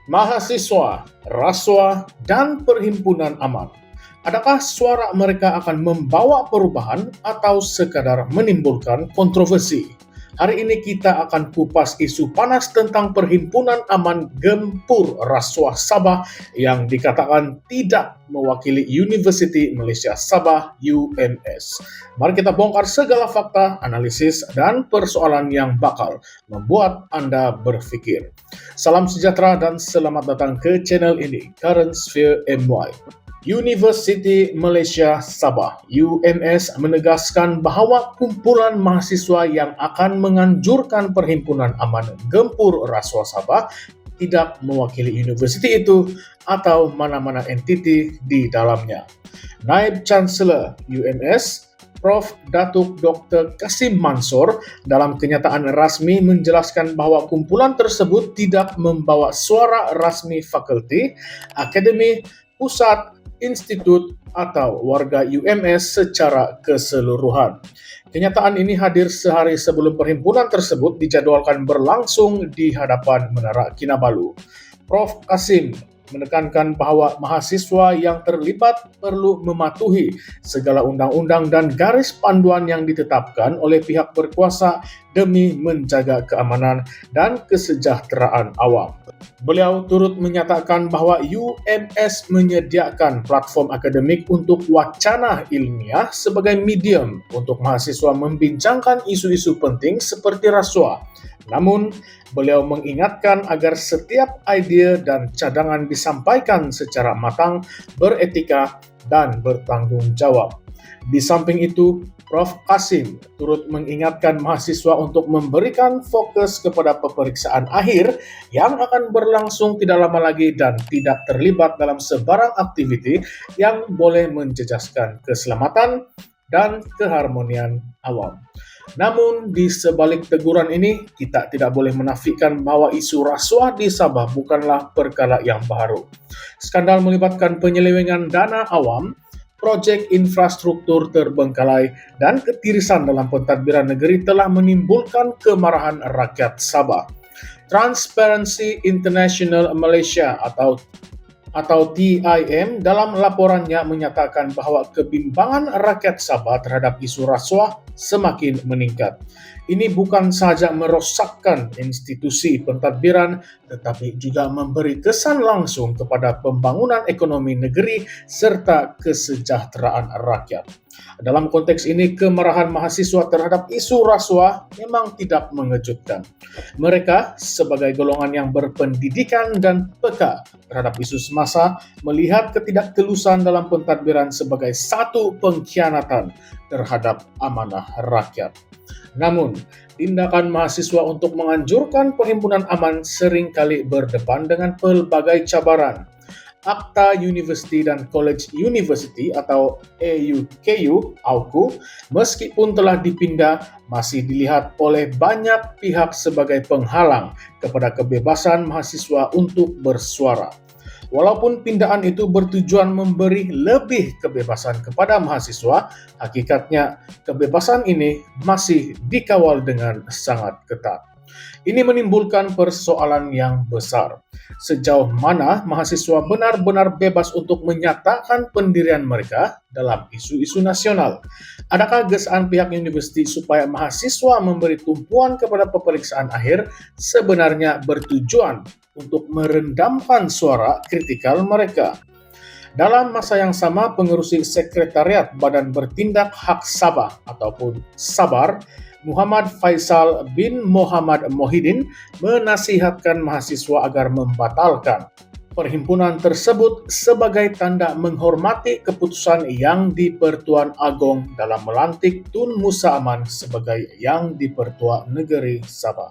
Mahasiswa, rasuah, dan perhimpunan aman. Adakah suara mereka akan membawa perubahan atau sekadar menimbulkan kontroversi? Hari ini kita akan kupas isu panas tentang Perhimpunan Aman Gempur Rasuah Sabah yang dikatakan tidak mewakili Universiti Malaysia Sabah UMS. Mari kita bongkar segala fakta, analisis, dan persoalan yang bakal membuat Anda berpikir. Salam sejahtera dan selamat datang ke channel ini, Current Sphere MY. Universiti Malaysia Sabah UMS menegaskan bahawa kumpulan mahasiswa yang akan menganjurkan Perhimpunan Aman Gempur Rasuah Sabah tidak mewakili universiti itu atau mana-mana entiti di dalamnya. Naib Chancellor UMS Prof. Datuk Dr. Kasim Mansor dalam kenyataan rasmi menjelaskan bahawa kumpulan tersebut tidak membawa suara rasmi fakulti, akademi, pusat, institut, atau warga UMS secara keseluruhan. Kenyataan ini hadir sehari sebelum perhimpunan tersebut dijadualkan berlangsung di hadapan Menara Kinabalu. Prof. Kasim menekankan bahawa mahasiswa yang terlibat perlu mematuhi segala undang-undang dan garis panduan yang ditetapkan oleh pihak berkuasa demi menjaga keamanan dan kesejahteraan awam. Beliau turut menyatakan bahawa UMS menyediakan platform akademik untuk wacana ilmiah sebagai medium untuk mahasiswa membincangkan isu-isu penting seperti rasuah. Namun, beliau mengingatkan agar setiap idea dan cadangan disampaikan secara matang, beretika, dan bertanggung jawab. Di samping itu, Prof. Kasim turut mengingatkan mahasiswa untuk memberikan fokus kepada peperiksaan akhir yang akan berlangsung tidak lama lagi dan tidak terlibat dalam sebarang aktiviti yang boleh menjejaskan keselamatan dan keharmonian awam. Namun, di sebalik teguran ini, kita tidak boleh menafikan bahwa isu rasuah di Sabah bukanlah perkara yang baru. Skandal melibatkan penyelewengan dana awam, proyek infrastruktur terbengkalai, dan ketirisan dalam pentadbiran negeri telah menimbulkan kemarahan rakyat Sabah. Transparency International Malaysia atau TIM dalam laporannya menyatakan bahawa kebimbangan rakyat Sabah terhadap isu rasuah semakin meningkat. Ini bukan sahaja merosakkan institusi pentadbiran, tetapi juga memberi kesan langsung kepada pembangunan ekonomi negeri serta kesejahteraan rakyat. Dalam konteks ini, kemarahan mahasiswa terhadap isu rasuah memang tidak mengejutkan. Mereka, sebagai golongan yang berpendidikan dan peka terhadap isu semasa, melihat ketidaktulusan dalam pentadbiran sebagai satu pengkhianatan terhadap amanah rakyat. Namun, tindakan mahasiswa untuk menganjurkan Perhimpunan Aman seringkali berdepan dengan pelbagai cabaran. Akta University dan College University atau AUKU, meskipun telah dipindah, masih dilihat oleh banyak pihak sebagai penghalang kepada kebebasan mahasiswa untuk bersuara. Walaupun pindahan itu bertujuan memberi lebih kebebasan kepada mahasiswa, hakikatnya kebebasan ini masih dikawal dengan sangat ketat. Ini menimbulkan persoalan yang besar. Sejauh mana mahasiswa benar-benar bebas untuk menyatakan pendirian mereka dalam isu-isu nasional? Adakah gesaan pihak universiti supaya mahasiswa memberi tumpuan kepada peperiksaan akhir sebenarnya bertujuan untuk merendamkan suara kritikal mereka? Dalam masa yang sama, pengerusi Sekretariat Badan Bertindak Hak Sabah ataupun Sabar, Muhammad Faisal bin Muhammad Mohidin menasihatkan mahasiswa agar membatalkan perhimpunan tersebut sebagai tanda menghormati keputusan Yang di-Pertuan Agong dalam melantik Tun Musa Aman sebagai Yang di-Pertua Negeri Sabah.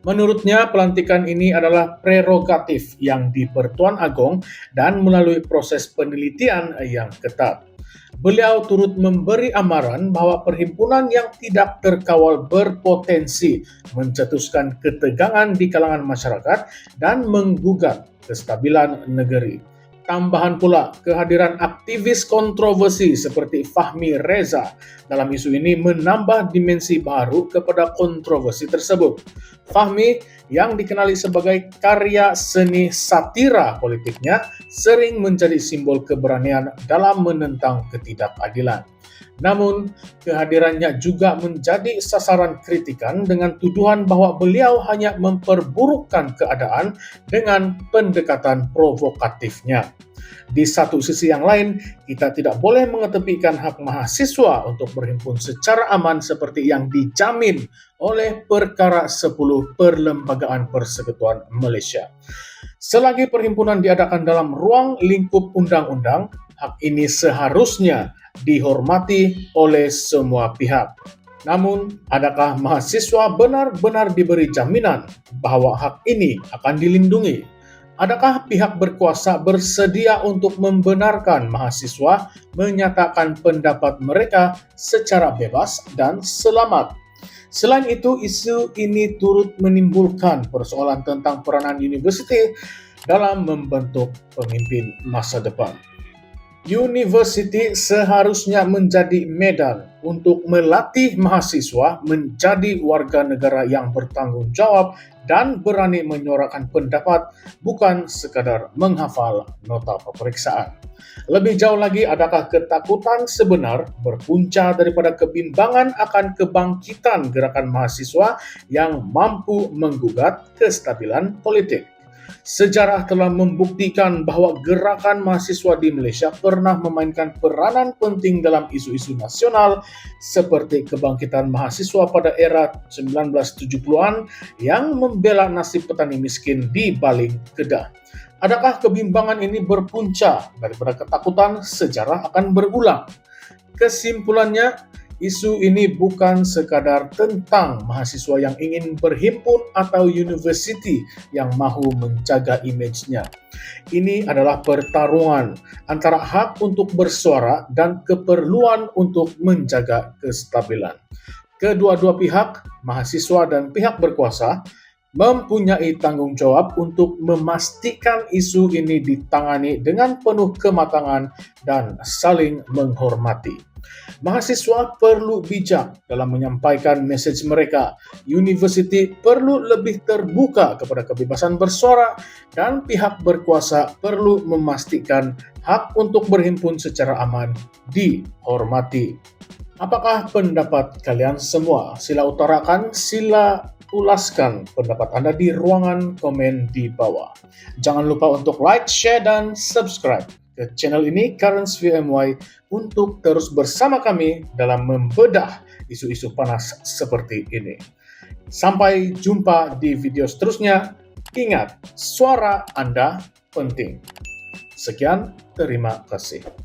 Menurutnya, pelantikan ini adalah prerogatif Yang di-Pertuan Agong dan melalui proses penelitian yang ketat. Beliau turut memberi amaran bahawa perhimpunan yang tidak terkawal berpotensi mencetuskan ketegangan di kalangan masyarakat dan menggugat kestabilan negeri. Tambahan pula, kehadiran aktivis kontroversi seperti Fahmi Reza dalam isu ini menambah dimensi baru kepada kontroversi tersebut. Fahmi, yang dikenali sebagai karya seni satira politiknya, sering menjadi simbol keberanian dalam menentang ketidakadilan. Namun, kehadirannya juga menjadi sasaran kritikan dengan tuduhan bahwa beliau hanya memperburukkan keadaan dengan pendekatan provokatifnya. Di satu sisi yang lain, kita tidak boleh mengetepikan hak mahasiswa untuk berhimpun secara aman seperti yang dijamin oleh Perkara 10 Perlembagaan Persekutuan Malaysia. Selagi perhimpunan diadakan dalam ruang lingkup undang-undang, hak ini seharusnya dihormati oleh semua pihak. Namun, adakah mahasiswa benar-benar diberi jaminan bahwa hak ini akan dilindungi? Adakah pihak berkuasa bersedia untuk membenarkan mahasiswa menyatakan pendapat mereka secara bebas dan selamat? Selain itu, isu ini turut menimbulkan persoalan tentang peranan universiti dalam membentuk pemimpin masa depan. Universiti seharusnya menjadi medan untuk melatih mahasiswa menjadi warga negara yang bertanggung jawab dan berani menyuarakan pendapat, bukan sekadar menghafal nota peperiksaan. Lebih jauh lagi, adakah ketakutan sebenar berpunca daripada kebimbangan akan kebangkitan gerakan mahasiswa yang mampu menggugat kestabilan politik? Sejarah telah membuktikan bahwa gerakan mahasiswa di Malaysia pernah memainkan peranan penting dalam isu-isu nasional seperti kebangkitan mahasiswa pada era 1970-an yang membela nasib petani miskin di Baling Kedah. Adakah kebimbangan ini berpunca daripada ketakutan sejarah akan berulang? Kesimpulannya, isu ini bukan sekadar tentang mahasiswa yang ingin berhimpun atau universiti yang mahu menjaga imejnya. Ini adalah pertarungan antara hak untuk bersuara dan keperluan untuk menjaga kestabilan. Kedua-dua pihak, mahasiswa dan pihak berkuasa, mempunyai tanggung jawab untuk memastikan isu ini ditangani dengan penuh kematangan dan saling menghormati. Mahasiswa perlu bijak dalam menyampaikan mesej mereka. Universiti perlu lebih terbuka kepada kebebasan bersuara, dan pihak berkuasa perlu memastikan hak untuk berhimpun secara aman dihormati. Apakah pendapat kalian semua? Sila utarakan, sila ulaskan pendapat Anda di ruangan komen di bawah. Jangan lupa untuk like, share, dan subscribe ke channel ini, Currents VMY, untuk terus bersama kami dalam membedah isu-isu panas seperti ini. Sampai jumpa di video seterusnya. Ingat, suara Anda penting. Sekian, terima kasih.